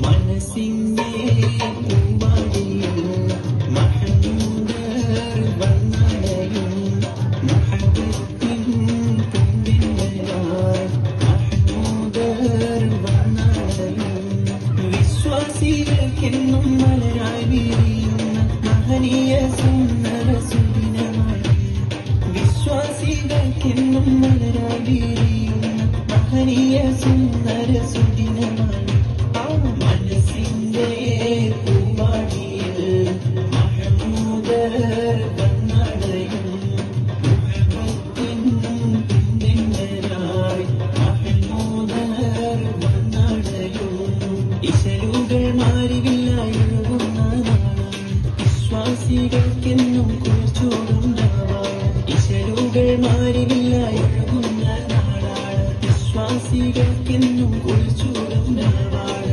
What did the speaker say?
മനസ്സിന്റെ പൂവാടിയിൽ മഹമൂദർ വന്നണയും മഹബത്തിൻ പൂവിന്നലായി മഹമൂദർ വന്നണയും വിശ്വാസികൾക്കെന്നും മലരായി വിരിയുന്ന മഹനീയ സുന്ദര സുദിനമായി വിശ്വാസികൾക്കെന്നും മലരായി വിരിയുന്ന മഹനീയ സുന്ദര സുദിനമായി മനസ്സിന്റെ പൂവാടിയിൽ മഹമൂദർ വന്നണയും മഹബത്തിൻ പിന്തിന്നലായി മഹമൂദർ വന്നണയും ഇശലുകൾ മാറിവില്ലായി ഒഴുകുന്ന നാളാണ് വിശ്വാസികൾക്കെന്നും കുളിച്ചോടുണ്ടാവാണ് ഇശലുകൾ മാറിവില്ലായി ഒഴുകുന്ന നാളാണ് വിശ്വാസികൾക്കെന്നും കുളിച്ചോടുണ്ടാവാണ്